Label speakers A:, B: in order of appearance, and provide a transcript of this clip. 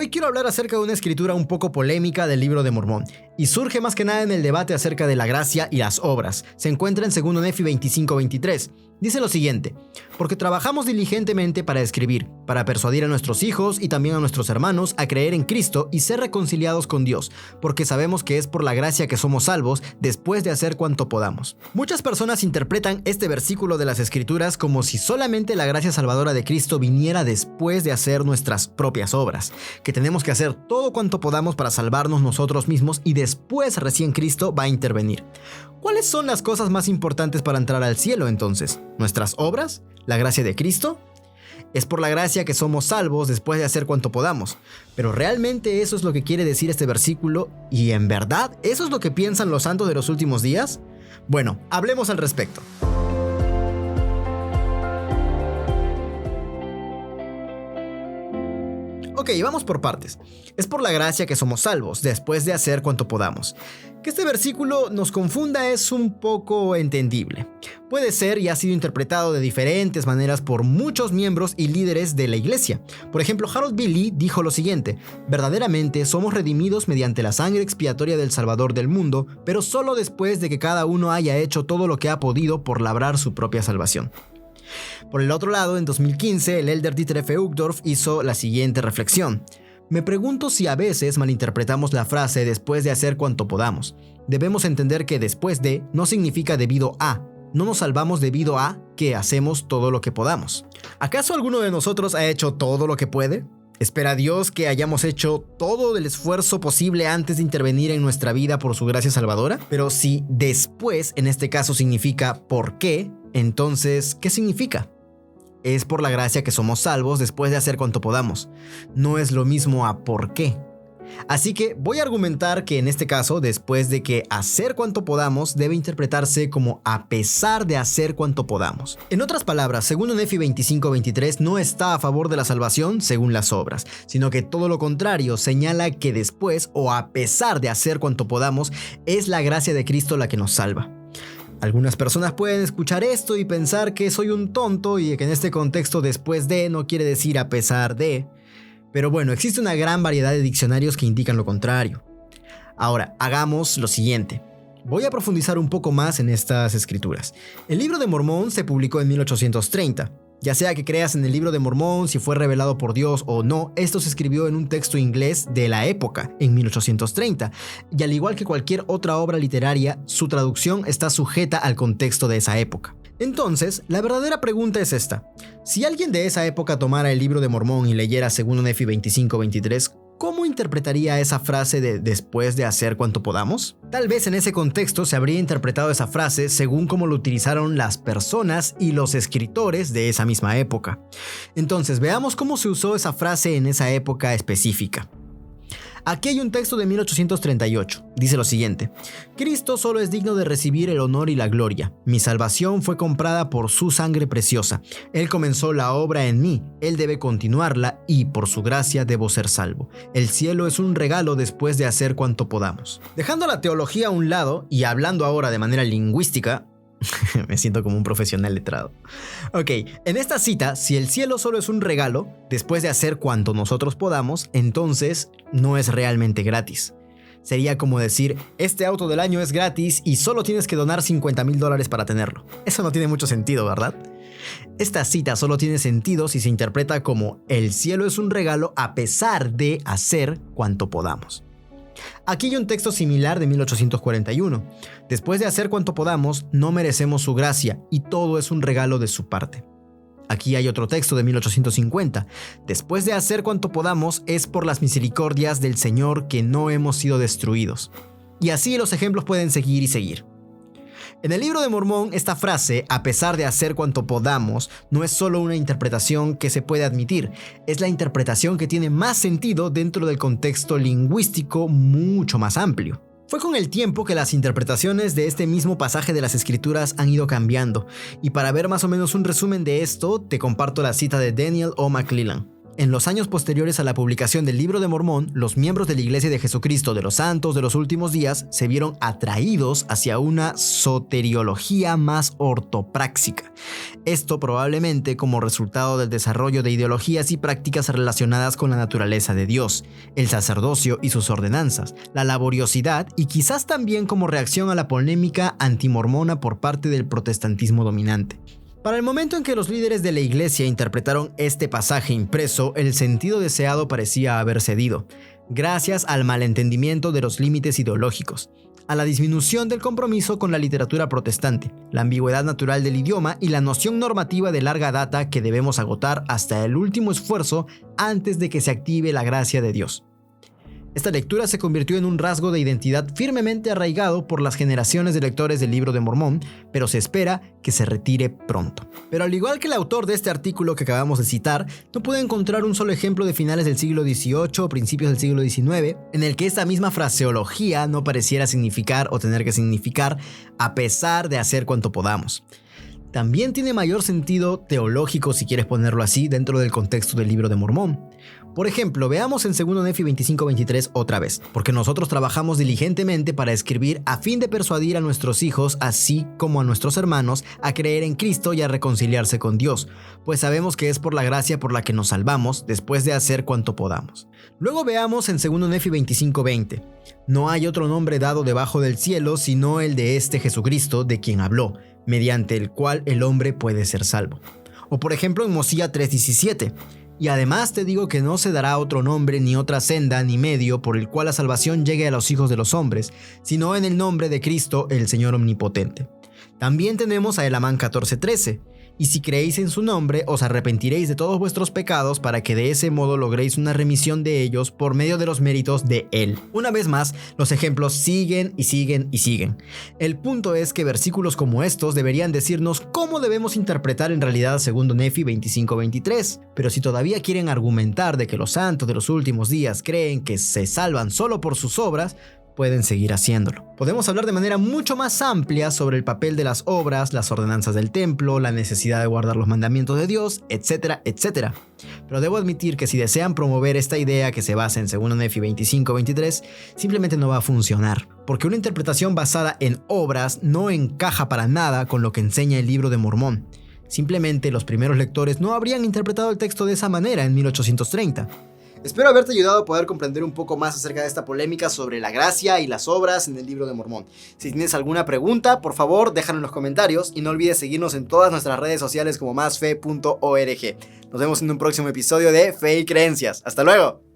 A: Hoy quiero hablar acerca de una escritura un poco polémica del Libro de Mormón, y surge más que nada en el debate acerca de la gracia y las obras. Se encuentra en 2 Nefi 25:23. Dice lo siguiente: porque trabajamos diligentemente para escribir, para persuadir a nuestros hijos y también a nuestros hermanos a creer en Cristo y ser reconciliados con Dios, porque sabemos que es por la gracia que somos salvos después de hacer cuanto podamos. Muchas personas interpretan este versículo de las Escrituras como si solamente la gracia salvadora de Cristo viniera después de hacer nuestras propias obras, que tenemos que hacer todo cuanto podamos para salvarnos nosotros mismos y después recién Cristo va a intervenir. ¿Cuáles son las cosas más importantes para entrar al cielo entonces? ¿Nuestras obras? ¿La gracia de Cristo? Es por la gracia que somos salvos después de hacer cuanto podamos. Pero ¿realmente eso es lo que quiere decir este versículo? ¿Y en verdad eso es lo que piensan los santos de los últimos días? Bueno, hablemos al respecto. Ok, vamos por partes. Es por la gracia que somos salvos, después de hacer cuanto podamos. Que este versículo nos confunda es un poco entendible. Puede ser y ha sido interpretado de diferentes maneras por muchos miembros y líderes de la iglesia. Por ejemplo, Harold B. Lee dijo lo siguiente: verdaderamente somos redimidos mediante la sangre expiatoria del Salvador del mundo, pero solo después de que cada uno haya hecho todo lo que ha podido por labrar su propia salvación. Por el otro lado, en 2015, el elder Dieter F. Uchtdorf hizo la siguiente reflexión: me pregunto si a veces malinterpretamos la frase después de hacer cuanto podamos. Debemos entender que después de no significa debido a. No nos salvamos debido a que hacemos todo lo que podamos. ¿Acaso alguno de nosotros ha hecho todo lo que puede? ¿Espera Dios que hayamos hecho todo el esfuerzo posible antes de intervenir en nuestra vida por su gracia salvadora? Pero si después, en este caso, significa ¿por qué?, entonces, ¿qué significa? Es por la gracia que somos salvos después de hacer cuanto podamos. No es lo mismo a ¿por qué? Así que voy a argumentar que en este caso, después de que hacer cuanto podamos, debe interpretarse como a pesar de hacer cuanto podamos. En otras palabras, según Nefi 25:23, no está a favor de la salvación según las obras, sino que todo lo contrario, señala que después o a pesar de hacer cuanto podamos, es la gracia de Cristo la que nos salva. Algunas personas pueden escuchar esto y pensar que soy un tonto y que en este contexto después de no quiere decir a pesar de. Pero bueno, existe una gran variedad de diccionarios que indican lo contrario. Ahora, hagamos lo siguiente. Voy a profundizar un poco más en estas escrituras. El Libro de Mormón se publicó en 1830. Ya sea que creas en el Libro de Mormón, si fue revelado por Dios o no, esto se escribió en un texto inglés de la época, en 1830, y al igual que cualquier otra obra literaria, su traducción está sujeta al contexto de esa época. Entonces, la verdadera pregunta es esta: si alguien de esa época tomara el Libro de Mormón y leyera 2 Nefi 25:23, ¿cómo interpretaría esa frase de después de hacer cuanto podamos? Tal vez en ese contexto se habría interpretado esa frase según cómo lo utilizaron las personas y los escritores de esa misma época. Entonces, veamos cómo se usó esa frase en esa época específica. Aquí hay un texto de 1838. Dice lo siguiente: Cristo solo es digno de recibir el honor y la gloria. Mi salvación fue comprada por su sangre preciosa. Él comenzó la obra en mí. Él debe continuarla y por su gracia debo ser salvo. El cielo es un regalo después de hacer cuanto podamos. Dejando la teología a un lado y hablando ahora de manera lingüística, me siento como un profesional letrado. Ok, en esta cita, si el cielo solo es un regalo, después de hacer cuanto nosotros podamos, entonces no es realmente gratis. Sería como decir, este auto del año es gratis y solo tienes que donar $50,000 para tenerlo. Eso no tiene mucho sentido, ¿verdad? Esta cita solo tiene sentido si se interpreta como el cielo es un regalo a pesar de hacer cuanto podamos. Aquí hay un texto similar de 1841. Después de hacer cuanto podamos, no merecemos su gracia y todo es un regalo de su parte. Aquí hay otro texto de 1850. Después de hacer cuanto podamos, es por las misericordias del Señor que no hemos sido destruidos. Y así los ejemplos pueden seguir y seguir. En el Libro de Mormón, esta frase, a pesar de hacer cuanto podamos, no es solo una interpretación que se puede admitir, es la interpretación que tiene más sentido dentro del contexto lingüístico mucho más amplio. Fue con el tiempo que las interpretaciones de este mismo pasaje de las Escrituras han ido cambiando, y para ver más o menos un resumen de esto, te comparto la cita de Daniel O. McClellan. En los años posteriores a la publicación del Libro de Mormón, los miembros de la Iglesia de Jesucristo de los Santos de los Últimos Días se vieron atraídos hacia una soteriología más ortopráxica. Esto probablemente como resultado del desarrollo de ideologías y prácticas relacionadas con la naturaleza de Dios, el sacerdocio y sus ordenanzas, la laboriosidad y quizás también como reacción a la polémica antimormona por parte del protestantismo dominante. Para el momento en que los líderes de la iglesia interpretaron este pasaje impreso, el sentido deseado parecía haber cedido, gracias al malentendimiento de los límites ideológicos, a la disminución del compromiso con la literatura protestante, la ambigüedad natural del idioma y la noción normativa de larga data que debemos agotar hasta el último esfuerzo antes de que se active la gracia de Dios. Esta lectura se convirtió en un rasgo de identidad firmemente arraigado por las generaciones de lectores del Libro de Mormón, pero se espera que se retire pronto. Pero al igual que el autor de este artículo que acabamos de citar, no pude encontrar un solo ejemplo de finales del siglo XVIII o principios del siglo XIX en el que esta misma fraseología no pareciera significar o tener que significar a pesar de hacer cuanto podamos. También tiene mayor sentido teológico, si quieres ponerlo así, dentro del contexto del Libro de Mormón. Por ejemplo, veamos en 2 Nefi 25:23 otra vez, porque nosotros trabajamos diligentemente para escribir a fin de persuadir a nuestros hijos, así como a nuestros hermanos, a creer en Cristo y a reconciliarse con Dios, pues sabemos que es por la gracia por la que nos salvamos, después de hacer cuanto podamos. Luego veamos en 2 Nefi 25:20, no hay otro nombre dado debajo del cielo, sino el de este Jesucristo, de quien habló, mediante el cual el hombre puede ser salvo. O por ejemplo en Mosía 3:17, y además te digo que no se dará otro nombre, ni otra senda, ni medio por el cual la salvación llegue a los hijos de los hombres, sino en el nombre de Cristo, el Señor Omnipotente. También tenemos a Elamán 14:13, y si creéis en su nombre, os arrepentiréis de todos vuestros pecados para que de ese modo logréis una remisión de ellos por medio de los méritos de él. Una vez más, los ejemplos siguen y siguen y siguen. El punto es que versículos como estos deberían decirnos cómo debemos interpretar en realidad 2 Nefi 25:23. Pero si todavía quieren argumentar de que los santos de los últimos días creen que se salvan solo por sus obras, pueden seguir haciéndolo. Podemos hablar de manera mucho más amplia sobre el papel de las obras, las ordenanzas del templo, la necesidad de guardar los mandamientos de Dios, etcétera, etcétera. Pero debo admitir que si desean promover esta idea que se basa en 2 Nefi 25:23, simplemente no va a funcionar, porque una interpretación basada en obras no encaja para nada con lo que enseña el Libro de Mormón. Simplemente los primeros lectores no habrían interpretado el texto de esa manera en 1830. Espero haberte ayudado a poder comprender un poco más acerca de esta polémica sobre la gracia y las obras en el Libro de Mormón. Si tienes alguna pregunta, por favor, déjalo en los comentarios y no olvides seguirnos en todas nuestras redes sociales como másfe.org. Nos vemos en un próximo episodio de Fe y Creencias. ¡Hasta luego!